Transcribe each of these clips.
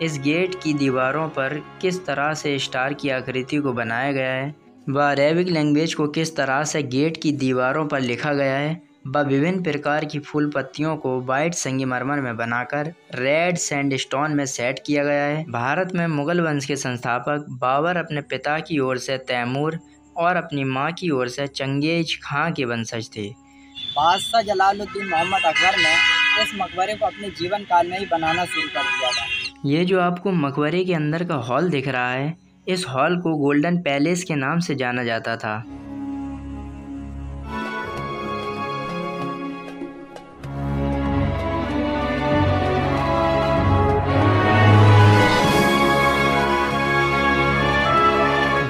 इस गेट की दीवारों पर किस तरह से स्टार की आकृति को बनाया गया है, व अरेबिक लैंग्वेज को किस तरह से गेट की दीवारों पर लिखा गया है, व विभिन्न प्रकार की फूल पत्तियों को वाइट संगमरमर में बनाकर रेड सैंडस्टोन में सेट किया गया है। भारत में मुगल वंश के संस्थापक बाबर अपने पिता की ओर से तैमूर और अपनी मां की ओर से चंगेज खां के वंशज थे। बादशाह जलालुद्दीन मोहम्मद अकबर ने इस मकबरे को अपने जीवन काल में ही बनाना शुरू कर दिया था। ये जो आपको मकबरे के अंदर का हॉल दिख रहा है, इस हॉल को गोल्डन पैलेस के नाम से जाना जाता था।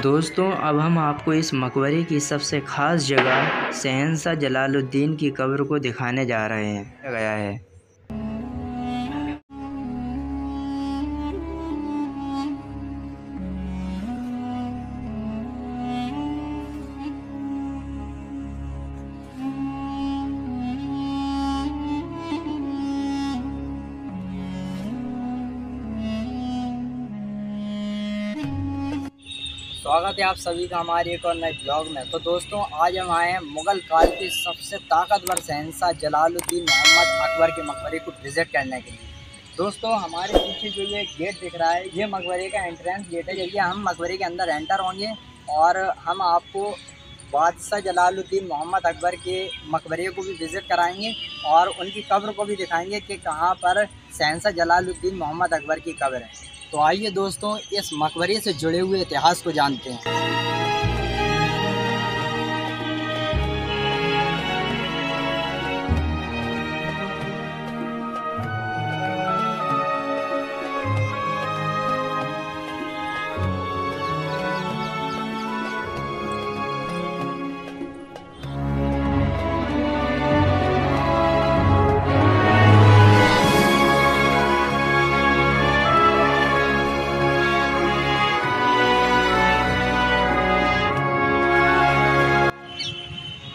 दोस्तों, अब हम आपको इस मकबरे की सबसे ख़ास जगह शहंशाह जलालुद्दीन की कब्र को दिखाने जा रहे हैं। गया है स्वागत है आप सभी का हमारे एक और नए ब्लॉग में। तो दोस्तों, आज हम आए हैं मुगल काल के सबसे ताकतवर शहंशाह जलालुद्दीन मोहम्मद अकबर के मकबरे को विजिट करने के लिए। दोस्तों, हमारे पीछे जो ये गेट दिख रहा है, ये मकबरे का एंट्रेंस गेट है। जरिए हम मकबरे के अंदर एंटर होंगे और हम आपको बादशाह जलालुद्दीन मोहम्मद अकबर के मकबरे को भी विज़िट कराएंगे और उनकी कब्र को भी दिखाएंगे कि कहाँ पर शहंशाह जलालुद्दीन मोहम्मद अकबर की कब्र है। तो आइए दोस्तों, इस मकबरे से जुड़े हुए इतिहास को जानते हैं।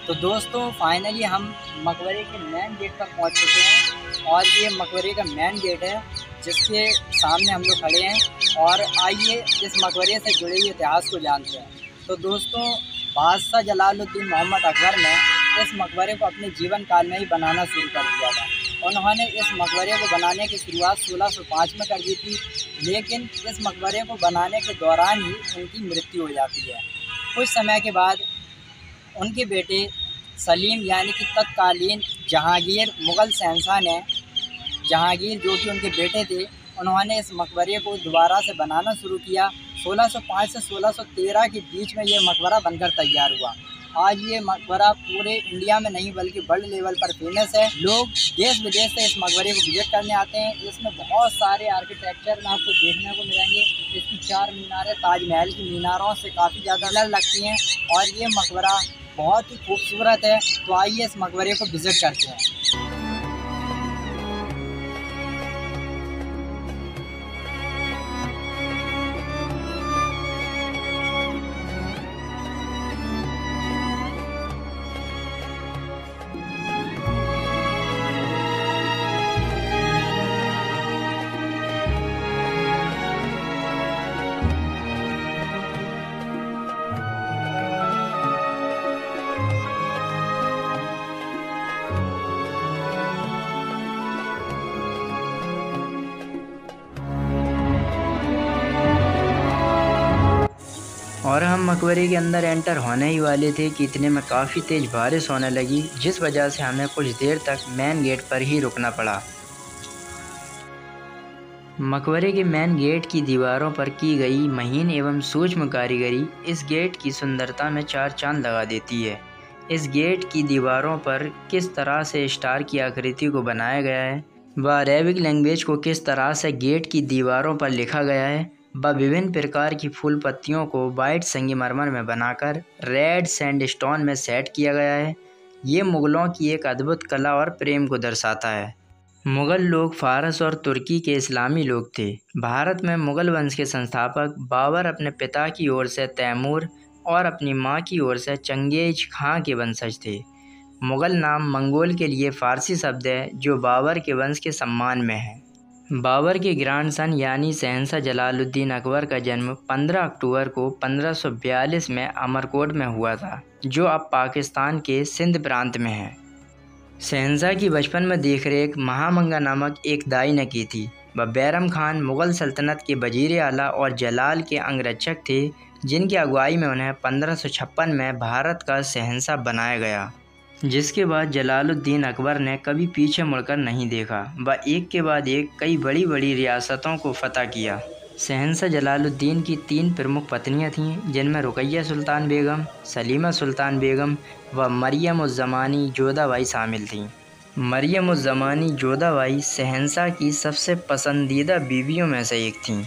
तो दोस्तों, फाइनली हम मकबरे के मेन गेट पर पहुंच चुके हैं और ये मकबरे का मेन गेट है जिसके सामने हम लोग खड़े हैं। और आइए इस मकबरे से जुड़े हुए इतिहास को जानते हैं। तो दोस्तों, बादशाह जलालुद्दीन मोहम्मद अकबर ने इस मकबरे को अपने जीवन काल में ही बनाना शुरू कर दिया था। उन्होंने इस मकबरे को बनाने की शुरुआत 1605 में कर दी थी, लेकिन इस मकबरे को बनाने के दौरान ही उनकी मृत्यु हो जाती है। कुछ समय के बाद उनके बेटे सलीम यानी कि तत्कालीन जहांगीर मुग़ल शहंशाह ने जहांगीर जो कि उनके बेटे थे, उन्होंने इस मकबरे को दोबारा से बनाना शुरू किया। 1605 से 1613 के बीच में ये मकबरा बनकर तैयार हुआ। आज ये मकबरा पूरे इंडिया में नहीं बल्कि वर्ल्ड लेवल पर फेमस है। लोग देश विदेश से इस मकबरे को विजिट करने आते हैं। इसमें बहुत सारे आर्किटेक्चर में आपको देखने को मिलेंगे। इसकी 4 मीनारें ताजमहल की मीनारों से काफ़ी ज़्यादा अलग लगती हैं और ये मकबरा बहुत ही खूबसूरत है। तो आइए इस मकबरे को विज़िट करते हैं। और हम मकबरे के अंदर एंटर होने ही वाले थे कि इतने में काफ़ी तेज़ बारिश होने लगी, जिस वजह से हमें कुछ देर तक मेन गेट पर ही रुकना पड़ा। मकबरे के मेन गेट की दीवारों पर की गई महीन एवं सूक्ष्म कारीगरी इस गेट की सुंदरता में 4 चांद लगा देती है। इस गेट की दीवारों पर किस तरह से स्टार की आकृति को बनाया गया है, व अरेबिक लैंग्वेज को किस तरह से गेट की दीवारों पर लिखा गया है, व विभिन्न प्रकार की फूल पत्तियों को वाइट संगमरमर में बनाकर रेड सैंडस्टोन में सेट किया गया है, ये मुग़लों की एक अद्भुत कला और प्रेम को दर्शाता है। मुग़ल लोग फ़ारस और तुर्की के इस्लामी लोग थे। भारत में मुग़ल वंश के संस्थापक बाबर अपने पिता की ओर से तैमूर और अपनी मां की ओर से चंगेज खां के वंशज थे। मुग़ल नाम मंगोल के लिए फ़ारसी शब्द है जो बाबर के वंश के सम्मान में है। बाबर के ग्रैंडसन यानी शहंशाह जलालुद्दीन अकबर का जन्म 15 अक्टूबर को 1542 में अमरकोट में हुआ था, जो अब पाकिस्तान के सिंध प्रांत में है। शहंशाह की बचपन में देखरेख महामंगा नामक एक दाई ने की थी। वह बैरम खान मुग़ल सल्तनत के वज़ीर आला और जलाल के अंगरक्षक थे, जिनकी अगुवाई में उन्हें 1556 में भारत का शहंशाह बनाया गया। जिसके बाद जलालुद्दीन अकबर ने कभी पीछे मुड़कर नहीं देखा। वह एक के बाद एक कई बड़ी बड़ी रियासतों को फतह किया। शहंशाह जलालुद्दीन की 3 प्रमुख पत्नियां थीं, जिनमें रुकैया सुल्तान बेगम, सलीमा सुल्तान बेगम व मरियम उज़ ज़मानी जोधाबाई शामिल थीं। मरियम उज़ ज़मानी जोधाबाई शहंशाह की सबसे पसंदीदा बीवियों में से एक थीं।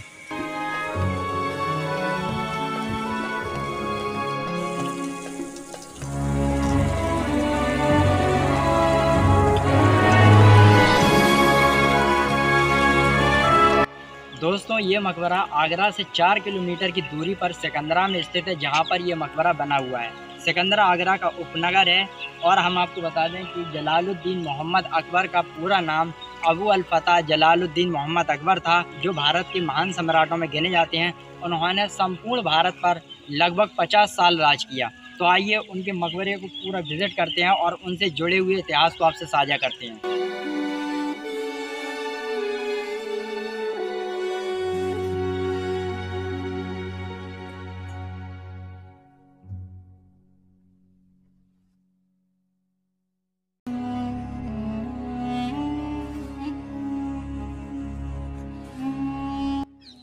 दोस्तों, ये मकबरा आगरा से 4 किलोमीटर की दूरी पर सिकंदरा में स्थित है, जहाँ पर ये मकबरा बना हुआ है। सिकंदरा आगरा का उपनगर है। और हम आपको बता दें कि जलालुद्दीन मोहम्मद अकबर का पूरा नाम अबू अल फतह जलालुद्दीन मोहम्मद अकबर था, जो भारत के महान सम्राटों में गिने जाते हैं। उन्होंने संपूर्ण भारत पर लगभग 50 साल राज किया। तो आइए उनके मकबरे को पूरा विजिट करते हैं और उनसे जुड़े हुए इतिहास को आपसे साझा करते हैं।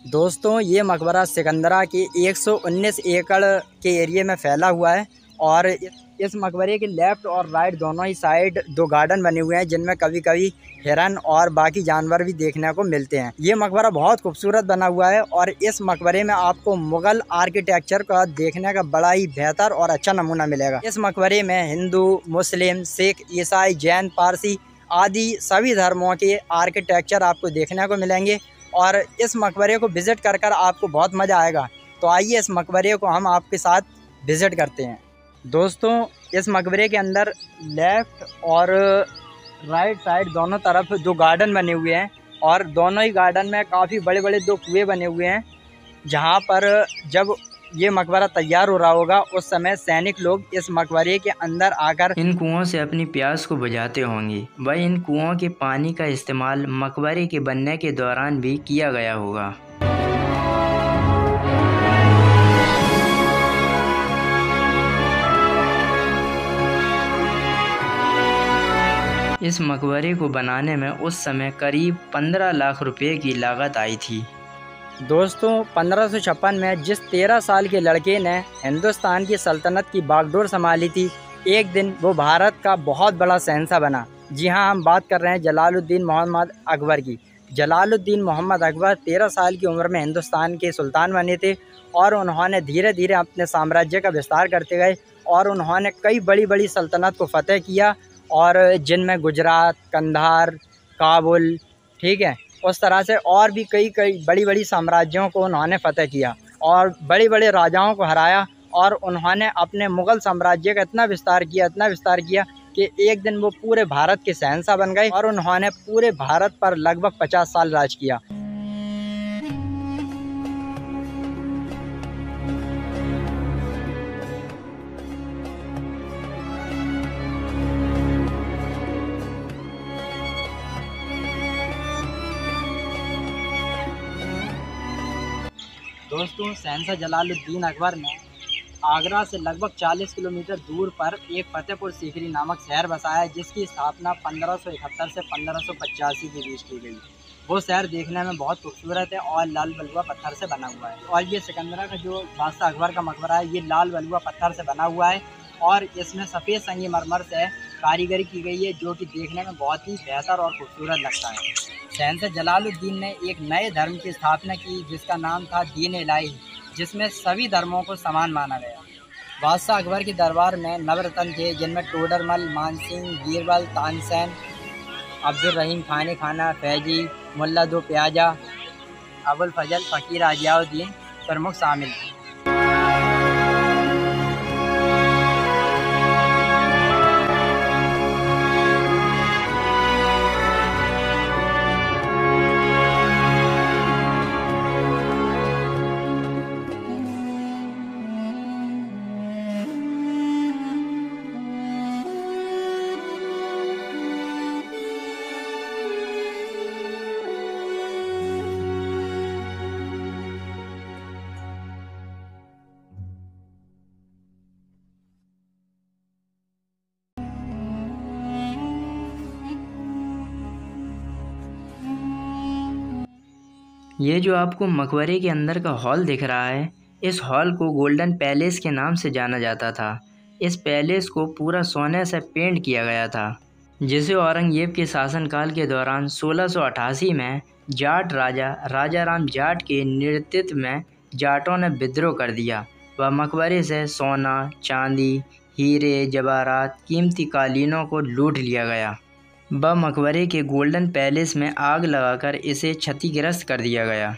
दोस्तों, ये मकबरा सिकंदरा के 119 एकड़ के एरिया में फैला हुआ है। और इस मकबरे के लेफ़्ट और राइट दोनों ही साइड 2 गार्डन बने हुए हैं, जिनमें कभी कभी हिरन और बाकी जानवर भी देखने को मिलते हैं। ये मकबरा बहुत खूबसूरत बना हुआ है और इस मकबरे में आपको मुग़ल आर्किटेक्चर का देखने का बड़ा ही बेहतर और अच्छा नमूना मिलेगा। इस मकबरे में हिंदू, मुस्लिम, सिख, ईसाई, जैन, पारसी आदि सभी धर्मों के आर्किटेक्चर आपको देखने को मिलेंगे। और इस मकबरे को विज़िट कर कर आपको बहुत मज़ा आएगा। तो आइए इस मकबरे को हम आपके साथ विज़िट करते हैं। दोस्तों, इस मकबरे के अंदर लेफ़्ट और राइट साइड दोनों तरफ 2 गार्डन बने हुए हैं और दोनों ही गार्डन में काफ़ी बड़े बड़े 2 कुएँ बने हुए हैं, जहाँ पर जब ये मकबरा तैयार हो रहा होगा उस समय सैनिक लोग इस मकबरे के अंदर आकर इन कुओं से अपनी प्यास को बुझाते होंगे। वह इन कुओं के पानी का इस्तेमाल मकबरे के बनने के दौरान भी किया गया होगा। इस मकबरे को बनाने में उस समय करीब 15 लाख रुपए की लागत आई थी। दोस्तों, 1556 में जिस 13 साल के लड़के ने हिंदुस्तान की सल्तनत की बागडोर संभाली थी, एक दिन वो भारत का बहुत बड़ा शहंशाह बना। जी हाँ, हम बात कर रहे हैं जलालुद्दीन मोहम्मद अकबर की। जलालुद्दीन मोहम्मद अकबर 13 साल की उम्र में हिंदुस्तान के सुल्तान बने थे और उन्होंने धीरे धीरे अपने साम्राज्य का विस्तार करते गए और उन्होंने कई बड़ी बड़ी सल्तनत को फतेह किया, और जिनमें गुजरात, कंधार, काबुल, ठीक है, उस तरह से और भी कई बड़ी बड़ी साम्राज्यों को उन्होंने फतेह किया और बड़े बड़े राजाओं को हराया। और उन्होंने अपने मुग़ल साम्राज्य का इतना विस्तार किया कि एक दिन वो पूरे भारत के शहंशाह बन गए और उन्होंने पूरे भारत पर लगभग 50 साल राज किया। दोस्तों, शहंशाह जलालुद्दीन अकबर ने आगरा से लगभग 40 किलोमीटर दूर पर एक फतेहपुर सीकरी नामक शहर बसाया, जिसकी स्थापना 1571 से 1585 के बीच की गई। वो शहर देखने में बहुत खूबसूरत है और लाल बलुआ पत्थर से बना हुआ है। और ये सिकंदरा का जो बादशाह अकबर का मकबरा है, ये लाल बलुआ पत्थर से बना हुआ है और इसमें सफ़ेद संगमरमर से कारीगरी की गई है, जो कि देखने में बहुत ही बेहतर और खूबसूरत लगता है। शहंशाह जलालुद्दीन ने एक नए धर्म की स्थापना की, जिसका नाम था दीन इलाही, जिसमें सभी धर्मों को समान माना गया। बादशाह अकबर के दरबार में नवरत्न थे, जिनमें टोडरमल, मानसिंह, बीरबल, तानसेन, अब्दुल रहीम खाने खाना, फैजी, मुल्ला दो प्याजा, अबुल फजल, फ़कीर आजियाउद्दीन प्रमुख शामिल थे। ये जो आपको मकबरे के अंदर का हॉल दिख रहा है, इस हॉल को गोल्डन पैलेस के नाम से जाना जाता था। इस पैलेस को पूरा सोने से पेंट किया गया था, जिसे औरंगजेब के शासनकाल के दौरान 1688 में जाट राजा राम जाट के नेतृत्व में जाटों ने विद्रोह कर दिया व मकबरे से सोना, चांदी, हीरे, जवाहरात, कीमती कालीनों को लूट लिया गया व मकबरे के गोल्डन पैलेस में आग लगाकर इसे क्षतिग्रस्त कर दिया गया।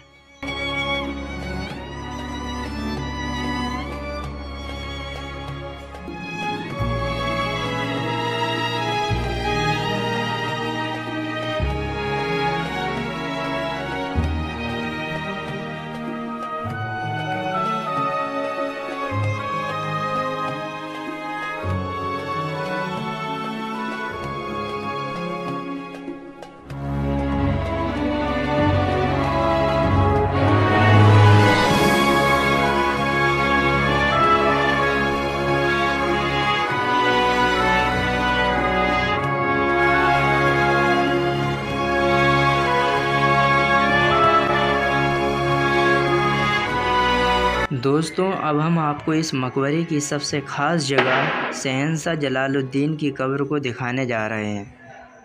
दोस्तों, अब हम आपको इस मकबरे की सबसे ख़ास जगह शहंशाह जलालुद्दीन की कब्र को दिखाने जा रहे हैं।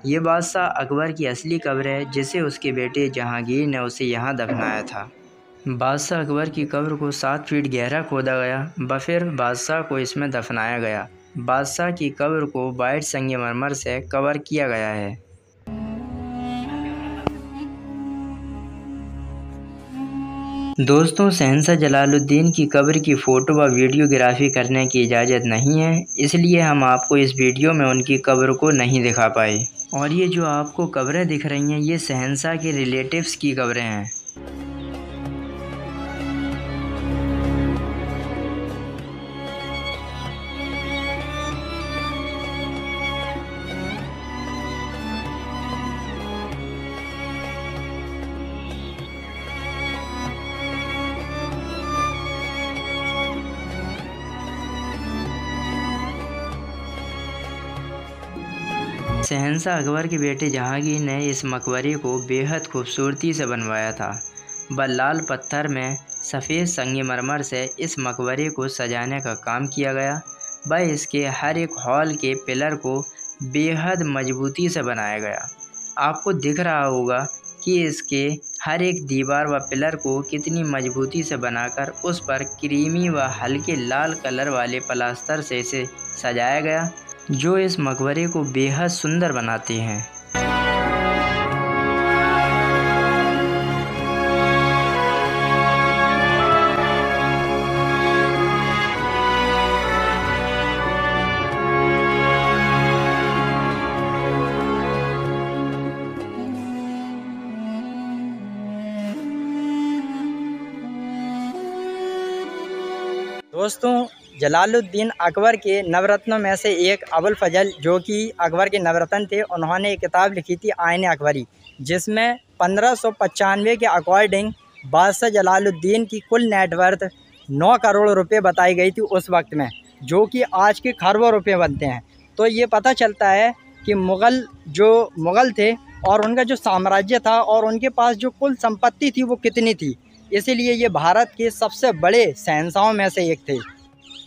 ये बादशाह अकबर की असली कब्र है, जिसे उसके बेटे जहांगीर ने उसे यहाँ दफनाया था। बादशाह अकबर की कब्र को 7 फीट गहरा खोदा गया व फिर बादशाह को इसमें दफनाया गया। बादशाह की कब्र को वाइट संगमरमर से कवर किया गया है। दोस्तों, शहंशाह जलालुद्दीन की कब्र की फ़ोटो व वीडियोग्राफी करने की इजाज़त नहीं है, इसलिए हम आपको इस वीडियो में उनकी कब्र को नहीं दिखा पाए। और ये जो आपको कब्रें दिख रही हैं, ये शहंशाह के रिलेटिव्स की कब्रें हैं। शहंशाह अकबर के बेटे जहांगीर ने इस मकबरे को बेहद खूबसूरती से बनवाया था व लाल पत्थर में सफ़ेद संगमरमर से इस मकबरे को सजाने का काम किया गया व इसके हर एक हॉल के पिलर को बेहद मजबूती से बनाया गया। आपको दिख रहा होगा कि इसके हर एक दीवार व पिलर को कितनी मजबूती से बनाकर उस पर क्रीमी व हल्के लाल कलर वाले प्लास्टर से इसे सजाया गया, जो इस मकबरे को बेहद सुंदर बनाते हैं। दोस्तों, जलालुद्दीन अकबर के नवरत्नों में से एक अबुल फजल, जो कि अकबर के नवरत्न थे, उन्होंने एक किताब लिखी थी आईन अकबरी, जिसमें 1595 के अकॉर्डिंग बादशाह जलालुद्दीन की कुल नेटवर्थ 9 करोड़ रुपए बताई गई थी उस वक्त में, जो कि आज के खरबों रुपए बनते हैं। तो ये पता चलता है कि मुग़ल थे और उनका जो साम्राज्य था और उनके पास जो कुल संपत्ति थी वो कितनी थी, इसीलिए ये भारत के सबसे बड़े शहंशाहों में से एक थे।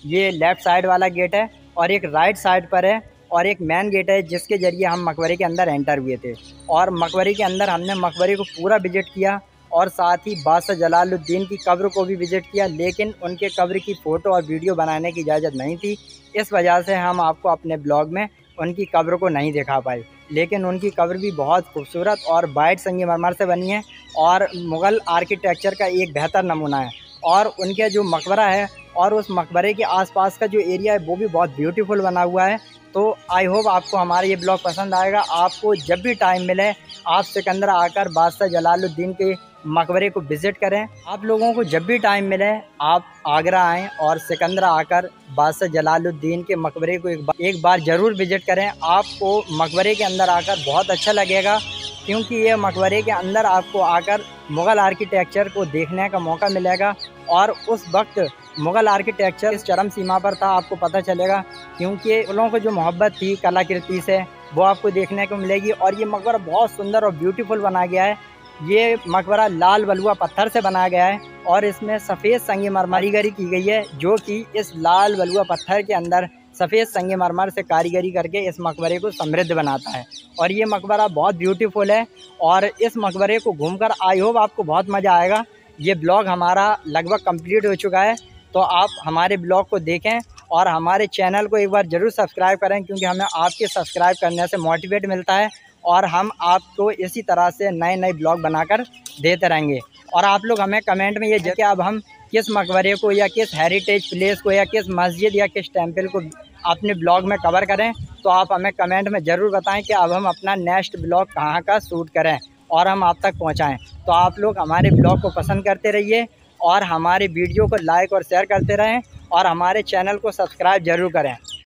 ये लेफ़्ट साइड वाला गेट है और एक राइट साइड पर है और एक मेन गेट है, जिसके ज़रिए हम मकबरे के अंदर एंटर हुए थे। और मकबरे के अंदर हमने मकबरे को पूरा विज़िट किया और साथ ही बादशाह जलालुद्दीन की कब्र को भी विज़िट किया, लेकिन उनके कब्र की फ़ोटो और वीडियो बनाने की इजाज़त नहीं थी। इस वजह से हम आपको अपने ब्लॉग में उनकी कब्र को नहीं दिखा पाए, लेकिन उनकी कब्र भी बहुत खूबसूरत और वाइट संगमरमर से बनी है और मुग़ल आर्किटेक्चर का एक बेहतर नमूना है। और उनके जो मकबरा है और उस मकबरे के आसपास का जो एरिया है वो भी बहुत ब्यूटीफुल बना हुआ है। तो आई होप आपको हमारा ये ब्लॉग पसंद आएगा। आपको जब भी टाइम मिले आप सिकंदरा आकर बादशाह जलालुद्दीन के मकबरे को विज़िट करें। आप लोगों को जब भी टाइम मिले आप आगरा आएँ और सिकंदरा आकर बादशाह जलालुद्दीन के मकबरे को एक बार ज़रूर विज़िट करें। आपको मकबरे के अंदर आकर बहुत अच्छा लगेगा, क्योंकि ये मकबरे के अंदर आपको आकर मुग़ल आर्किटेक्चर को देखने का मौका मिलेगा और उस वक्त मुग़ल आर्किटेक्चर इस चरम सीमा पर था, आपको पता चलेगा, क्योंकि मुग़लों को जो मोहब्बत थी कलाकृति से वो आपको देखने को मिलेगी। और ये मकबरा बहुत सुंदर और ब्यूटीफुल बना गया है। ये मकबरा लाल बलुआ पत्थर से बनाया गया है और इसमें सफ़ेद संगमरमर कारीगरी की गई है, जो कि इस लाल बलुआ पत्थर के अंदर सफ़ेद संगमरमर से कारीगरी करके इस मकबरे को समृद्ध बनाता है। और ये मकबरा बहुत ब्यूटीफुल है और इस मकबरे को घूमकर आई होप आपको बहुत मज़ा आएगा। ये ब्लॉग हमारा लगभग कंप्लीट हो चुका है, तो आप हमारे ब्लॉग को देखें और हमारे चैनल को एक बार ज़रूर सब्सक्राइब करें, क्योंकि हमें आपके सब्सक्राइब करने से मोटिवेट मिलता है और हम आपको इसी तरह से नए नए ब्लॉग बनाकर देते रहेंगे। और आप लोग हमें कमेंट में ये कि अब हम किस मकबरे को या किस हेरिटेज प्लेस को या किस मस्जिद या किस टेंपल को अपने ब्लॉग में कवर करें, तो आप हमें कमेंट में ज़रूर बताएं कि अब हम अपना नेक्स्ट ब्लॉग कहाँ का शूट करें और हम आप तक पहुँचाएँ। तो आप लोग हमारे ब्लॉग को पसंद करते रहिए और हमारे वीडियो को लाइक और शेयर करते रहें और हमारे चैनल को सब्सक्राइब ज़रूर करें।